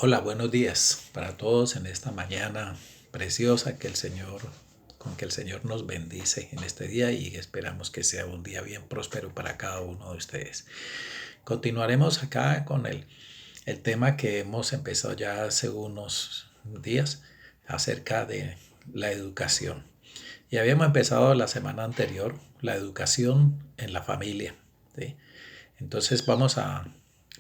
Hola, buenos días para todos en esta mañana preciosa con que el Señor nos bendice en este día y esperamos que sea un día bien próspero para cada uno de ustedes. Continuaremos acá con el tema que hemos empezado ya hace unos días acerca de la educación. Y habíamos empezado la semana anterior la educación en la familia, ¿sí? Entonces vamos a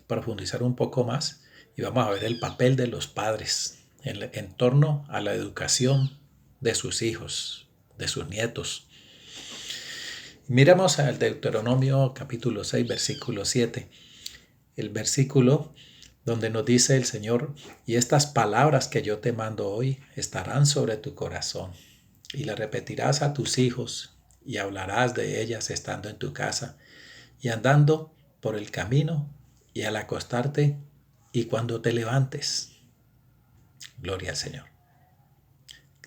profundizar un poco más y vamos a ver el papel de los padres en torno a la educación de sus hijos, de sus nietos. Miramos al Deuteronomio capítulo 6, versículo 7, el versículo donde nos dice el Señor: y estas palabras que yo te mando hoy estarán sobre tu corazón, y las repetirás a tus hijos, y hablarás de ellas estando en tu casa, y andando por el camino, y al acostarte, y cuando te levantes. Gloria al Señor.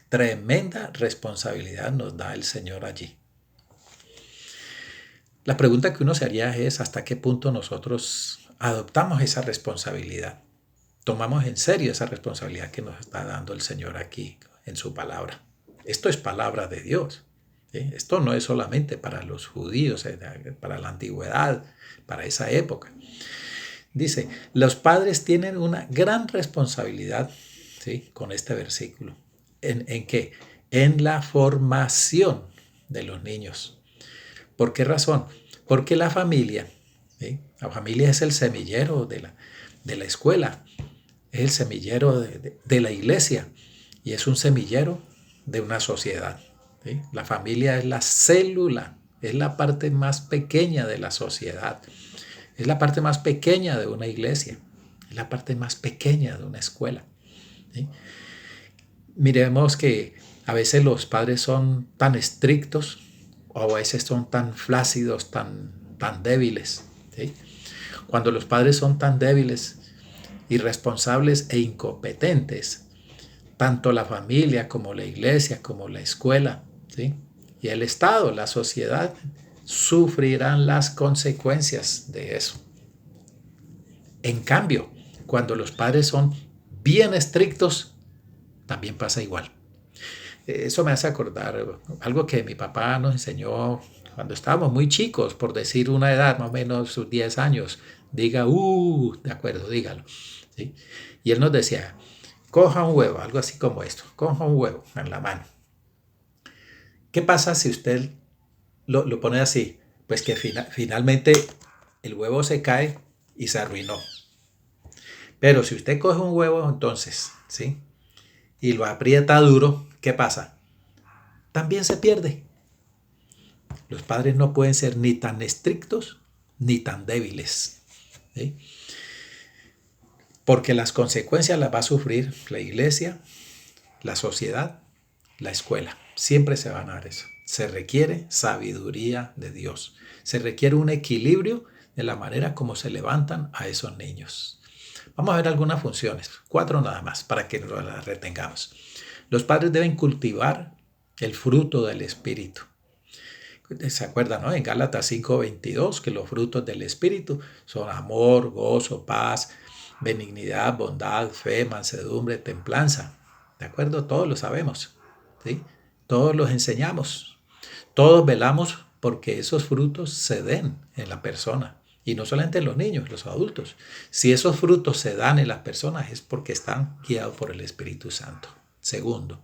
Tremenda responsabilidad nos da el Señor allí. La pregunta que uno se haría es: ¿hasta qué punto nosotros adoptamos esa responsabilidad? Tomamos en serio esa responsabilidad que nos está dando el Señor aquí en su palabra. Esto es palabra de Dios. ¿Sí? Esto no es solamente para los judíos, para la antigüedad, para esa época. Dice, los padres tienen una gran responsabilidad, ¿sí?, con este versículo. ¿En qué? En la formación de los niños. ¿Por qué razón? Porque la familia, ¿sí?, la familia es el semillero de la escuela, es el semillero de la iglesia y es un semillero de una sociedad. ¿Sí? La familia es la célula, es la parte más pequeña de la sociedad, es la parte más pequeña de una iglesia, es la parte más pequeña de una escuela. ¿Sí? Miremos que a veces los padres son tan estrictos o a veces son tan flácidos, tan débiles. ¿Sí? Cuando los padres son tan débiles, irresponsables e incompetentes, tanto la familia como la iglesia, como la escuela, ¿sí?, y el Estado, la sociedad, sufrirán las consecuencias de eso. En cambio, cuando los padres son bien estrictos, también pasa igual. Eso me hace acordar algo que mi papá nos enseñó cuando estábamos muy chicos, por decir una edad, más o menos sus 10 años. Diga, de acuerdo, dígalo. ¿Sí? Y él nos decía: coja un huevo, algo así como esto, coja un huevo en la mano. ¿Qué pasa si usted lo pone así? Pues que finalmente el huevo se cae y se arruinó. Pero si usted coge un huevo entonces, ¿sí?, y lo aprieta duro, ¿qué pasa? También se pierde. Los padres no pueden ser ni tan estrictos ni tan débiles, ¿sí?, porque las consecuencias las va a sufrir la iglesia, la sociedad, la escuela. Siempre se van a dar eso. Se requiere sabiduría de Dios. Se requiere un equilibrio de la manera como se levantan a esos niños. Vamos a ver algunas funciones, 4 nada más, para que no las retengamos. Los padres deben cultivar el fruto del Espíritu. ¿Se acuerdan, no? En Gálatas 5:22, que los frutos del Espíritu son amor, gozo, paz, benignidad, bondad, fe, mansedumbre, templanza. ¿De acuerdo? Todos lo sabemos, ¿sí? Todos los enseñamos. Todos velamos porque esos frutos se den en la persona. Y no solamente en los niños, los adultos. Si esos frutos se dan en las personas es porque están guiados por el Espíritu Santo. Segundo,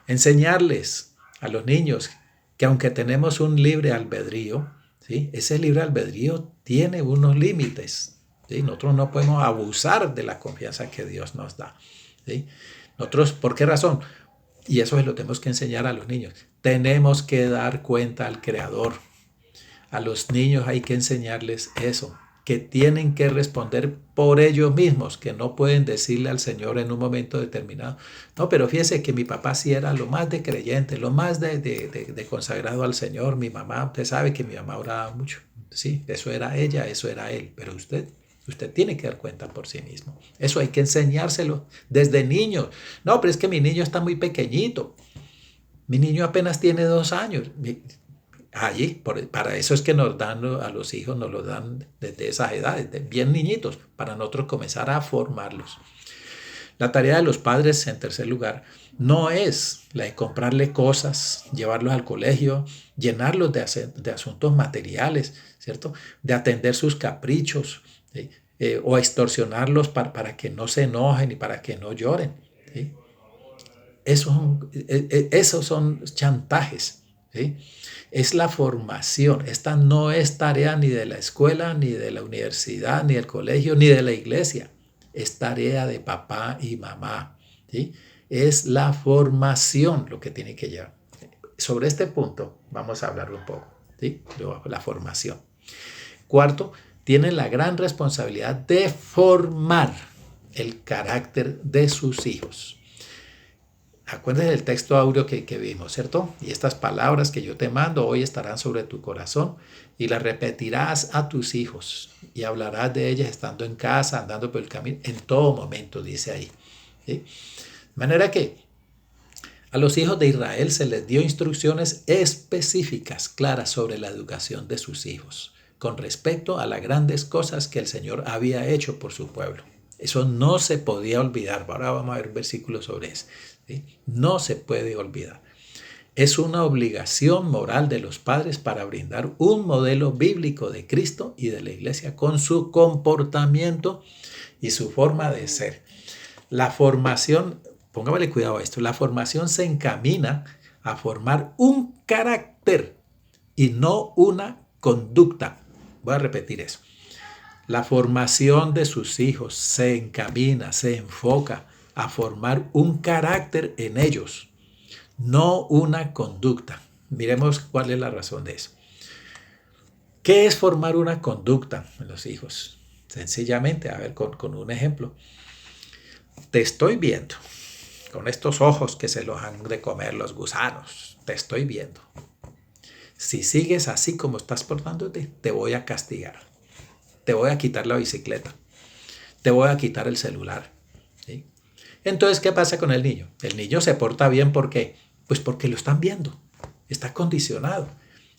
enseñarles a los niños que aunque tenemos un libre albedrío, ¿sí?, ese libre albedrío tiene unos límites. ¿Sí? Nosotros no podemos abusar de la confianza que Dios nos da. ¿Sí? Nosotros, ¿por qué razón? Y eso es lo que tenemos que enseñar a los niños. Tenemos que dar cuenta al Creador. A los niños hay que enseñarles eso, que tienen que responder por ellos mismos, que no pueden decirle al Señor en un momento determinado: no, pero fíjese que mi papá sí era lo más de creyente, lo más de consagrado al Señor. Mi mamá, usted sabe que mi mamá oraba mucho. Sí, eso era ella, eso era él, pero usted tiene que dar cuenta por sí mismo. Eso hay que enseñárselo desde niños. No, pero es que mi niño está muy pequeñito. Mi niño apenas tiene 2 años. Allí, para eso es que nos dan a los hijos, nos lo dan desde esas edades, bien niñitos, para nosotros comenzar a formarlos. La tarea de los padres, en tercer lugar, no es la de comprarle cosas, llevarlos al colegio, llenarlos de asuntos materiales, ¿cierto? De atender sus caprichos, ¿sí? O extorsionarlos para que no se enojen y para que no lloren, ¿sí? Esos son chantajes, ¿sí? Es la formación. Esta no es tarea ni de la escuela, ni de la universidad, ni del colegio, ni de la iglesia. Es tarea de papá y mamá, ¿sí? Es la formación lo que tiene que llevar. Sobre este punto vamos a hablar un poco, ¿sí? La formación. Cuarto, tienen la gran responsabilidad de formar el carácter de sus hijos. Acuérdense del texto áureo que vimos, ¿cierto? Y estas palabras que yo te mando hoy estarán sobre tu corazón y las repetirás a tus hijos y hablarás de ellas estando en casa, andando por el camino, en todo momento, dice ahí. ¿Sí? De manera que a los hijos de Israel se les dio instrucciones específicas, claras sobre la educación de sus hijos, con respecto a las grandes cosas que el Señor había hecho por su pueblo. Eso no se podía olvidar. Ahora vamos a ver versículos sobre eso. ¿Sí? No se puede olvidar. Es una obligación moral de los padres para brindar un modelo bíblico de Cristo y de la iglesia con su comportamiento y su forma de ser. La formación, póngale cuidado a esto, la formación se encamina a formar un carácter y no una conducta. Voy a repetir eso. La formación de sus hijos se encamina, se enfoca a formar un carácter en ellos, no una conducta. Miremos cuál es la razón de eso. ¿Qué es formar una conducta en los hijos? Sencillamente, a ver, con un ejemplo. Te estoy viendo, con estos ojos que se los han de comer los gusanos. Te estoy viendo. Si sigues así como estás portándote, te voy a castigar. Te voy a quitar la bicicleta. Te voy a quitar el celular. ¿Sí? Entonces, ¿qué pasa con el niño? El niño se porta bien, ¿por qué? Pues porque lo están viendo. Está condicionado.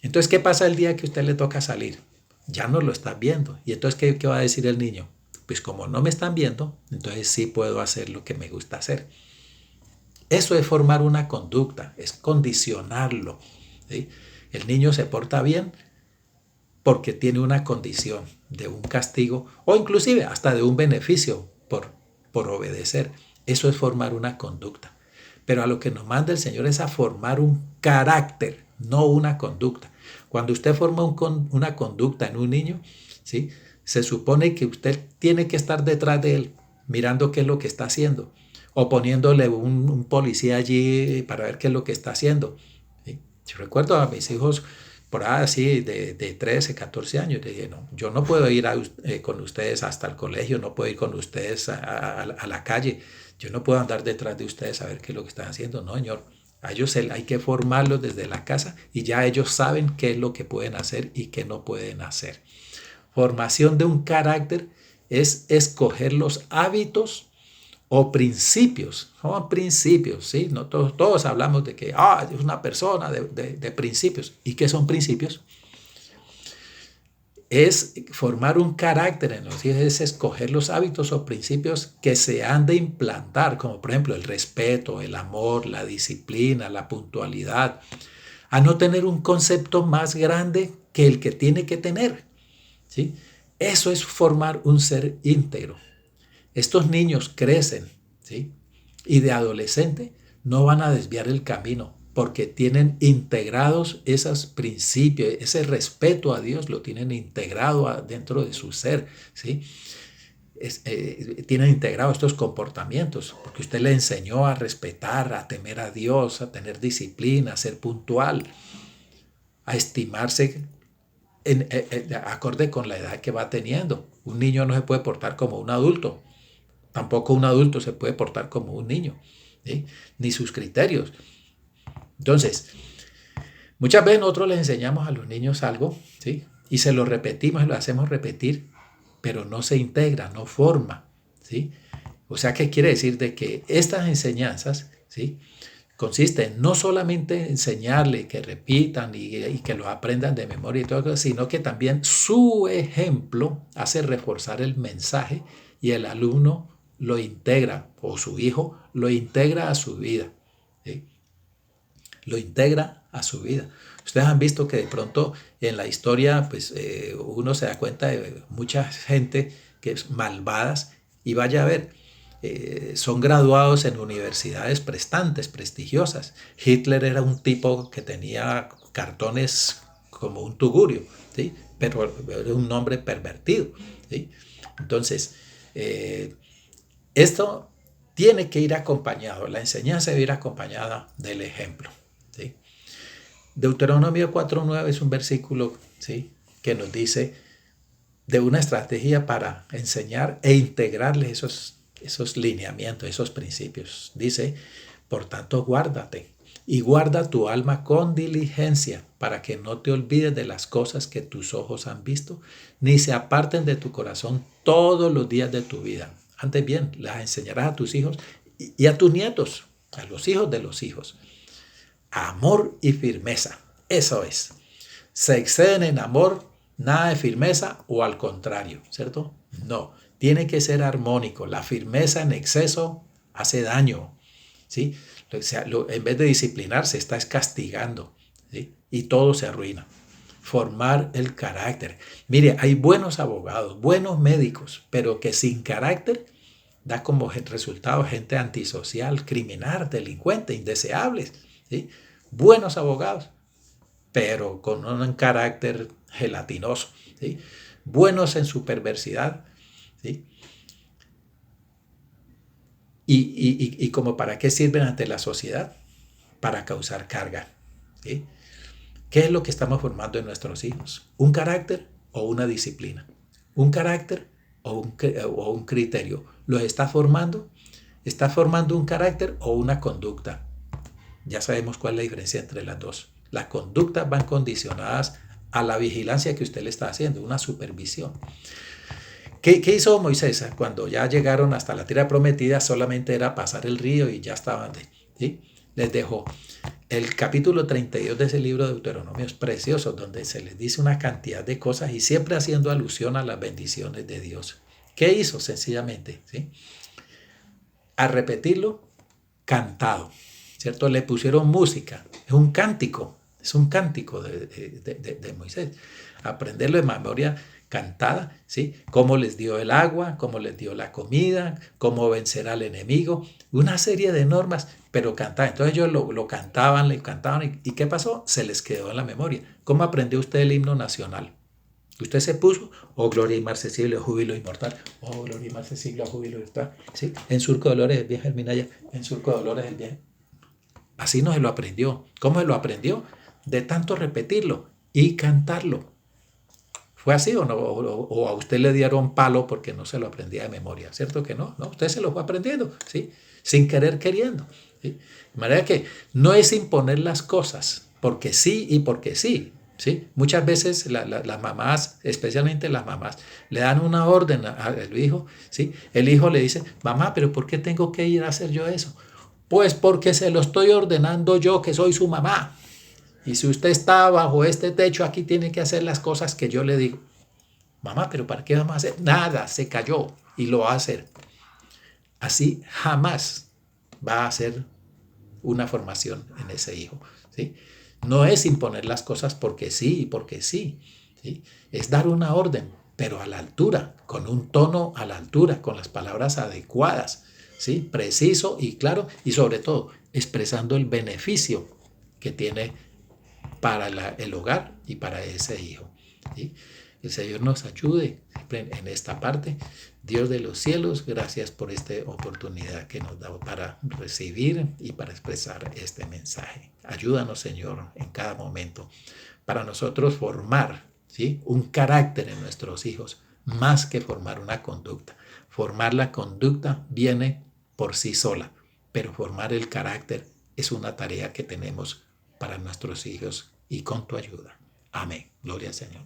Entonces, ¿qué pasa el día que a usted le toca salir? Ya no lo están viendo. ¿Y entonces qué va a decir el niño? Pues como no me están viendo, entonces sí puedo hacer lo que me gusta hacer. Eso es formar una conducta, es condicionarlo. ¿Sí? El niño se porta bien porque tiene una condición de un castigo o inclusive hasta de un beneficio por obedecer. Eso es formar una conducta. Pero a lo que nos manda el Señor es a formar un carácter, no una conducta. Cuando usted forma una conducta en un niño, ¿sí? Se supone que usted tiene que estar detrás de él, mirando qué es lo que está haciendo, o poniéndole un policía allí para ver qué es lo que está haciendo. ¿Sí? Yo recuerdo a mis hijos por ahí así de 13, 14 años, dije, no, yo no puedo ir con ustedes hasta el colegio, no puedo ir con ustedes a la calle, yo no puedo andar detrás de ustedes a ver qué es lo que están haciendo, no, señor. A ellos hay que formarlos desde la casa y ya ellos saben qué es lo que pueden hacer y qué no pueden hacer. Formación de un carácter es escoger los hábitos o principios. Son principios, ¿sí? No, todos hablamos de que es una persona de principios. ¿Y qué son principios? Es formar un carácter en los hijos, es escoger los hábitos o principios que se han de implantar, como por ejemplo el respeto, el amor, la disciplina, la puntualidad, a no tener un concepto más grande que el que tiene que tener. ¿Sí? Eso es formar un ser íntegro. Estos niños crecen, ¿sí? Y de adolescente no van a desviar el camino porque tienen integrados esos principios, ese respeto a Dios lo tienen integrado dentro de su ser, ¿sí? Tienen integrados estos comportamientos porque usted le enseñó a respetar, a temer a Dios, a tener disciplina, a ser puntual, a estimarse acorde con la edad que va teniendo. Un niño no se puede portar como un adulto, tampoco un adulto se puede portar como un niño, ¿sí? Ni sus criterios. Entonces, muchas veces nosotros les enseñamos a los niños algo, ¿sí? Y se lo repetimos y lo hacemos repetir, pero no se integra, no forma, ¿sí? O sea, ¿qué quiere decir? De que estas enseñanzas, ¿sí? consiste en no solamente enseñarle que repitan y que lo aprendan de memoria y todo eso, sino que también su ejemplo hace reforzar el mensaje y el alumno lo integra, o su hijo lo integra a su vida, ¿sí? Lo integra a su vida. Ustedes han visto que de pronto en la historia pues, uno se da cuenta de mucha gente que es malvadas y vaya a ver, son graduados en universidades prestantes, prestigiosas. Hitler era un tipo que tenía cartones como un tugurio, ¿sí? Pero era un hombre pervertido, ¿sí? Entonces, esto tiene que ir acompañado, la enseñanza debe ir acompañada del ejemplo, ¿sí? Deuteronomio 4:9 es un versículo, ¿sí?, que nos dice de una estrategia para enseñar e integrarle esos lineamientos, esos principios. Dice, por tanto, guárdate y guarda tu alma con diligencia para que no te olvides de las cosas que tus ojos han visto, ni se aparten de tu corazón todos los días de tu vida. Antes bien, las enseñarás a tus hijos y a tus nietos, a los hijos de los hijos. Amor y firmeza, eso es. Se exceden en amor, nada de firmeza o al contrario, ¿cierto? No, tiene que ser armónico. La firmeza en exceso hace daño, ¿sí? O sea, en vez de disciplinar, se está castigando, ¿sí? Y todo se arruina. Formar el carácter. Mire, hay buenos abogados, buenos médicos, pero que sin carácter da como resultado gente antisocial, criminal, delincuente, indeseables, ¿sí? Buenos abogados, pero con un carácter gelatinoso, ¿sí? Buenos en su perversidad, ¿sí? Y como para qué sirven ante la sociedad, para causar carga, ¿sí? ¿Qué es lo que estamos formando en nuestros hijos? ¿Un carácter o una disciplina? ¿Un carácter o un criterio? ¿Los está formando? ¿Está formando un carácter o una conducta? Ya sabemos cuál es la diferencia entre las dos. Las conductas van condicionadas a la vigilancia que usted le está haciendo, una supervisión. ¿Qué hizo Moisés? Cuando ya llegaron hasta la tierra prometida, solamente era pasar el río y ya estaban, ¿sí? Les dejó. El capítulo 32 de ese libro de Deuteronomio es precioso, donde se les dice una cantidad de cosas y siempre haciendo alusión a las bendiciones de Dios. ¿Qué hizo? Sencillamente, ¿sí?, a repetirlo, cantado, ¿cierto? Le pusieron música, es un cántico de Moisés. Aprenderlo de memoria cantada, ¿sí? Cómo les dio el agua, cómo les dio la comida, cómo vencer al enemigo, una serie de normas, pero cantadas. Entonces ellos lo cantaban, le cantaban, ¿y qué pasó? Se les quedó en la memoria. ¿Cómo aprendió usted el himno nacional? Usted se puso, oh gloria y marcesible, júbilo inmortal, oh gloria y marcesible, júbilo inmortal, ¿sí? En surco de dolores el bien Germinaya, en surco de dolores el bien. Así no se lo aprendió. ¿Cómo se lo aprendió? De tanto repetirlo y cantarlo. ¿Fue así o no? O a usted le dieron palo porque no se lo aprendía de memoria, ¿cierto que no? No, usted se lo fue aprendiendo, ¿sí? Sin querer queriendo, ¿sí? De manera que no es imponer las cosas porque sí y porque sí, ¿sí? Muchas veces las mamás, especialmente las mamás, le dan una orden al hijo, ¿sí? El hijo le dice, mamá, pero ¿por qué tengo que ir a hacer yo eso? Pues porque se lo estoy ordenando yo, que soy su mamá. Y si usted está bajo este techo, aquí tiene que hacer las cosas que yo le digo. Mamá, pero ¿para qué vamos a hacer? Nada, se cayó y lo va a hacer. Así jamás va a hacer una formación en ese hijo, ¿sí? No es imponer las cosas porque sí y porque sí, ¿sí? Es dar una orden, pero a la altura, con un tono a la altura, con las palabras adecuadas, ¿sí? Preciso y claro, y sobre todo expresando el beneficio que tiene para el hogar y para ese hijo, ¿sí? El Señor nos ayude en esta parte. Dios de los cielos, gracias por esta oportunidad que nos da para recibir y para expresar este mensaje. Ayúdanos, Señor, en cada momento para nosotros formar, ¿sí?, un carácter en nuestros hijos, más que formar una conducta. Formar la conducta viene por sí sola, pero formar el carácter es una tarea que tenemos para nuestros hijos y con tu ayuda. Amén. Gloria al Señor.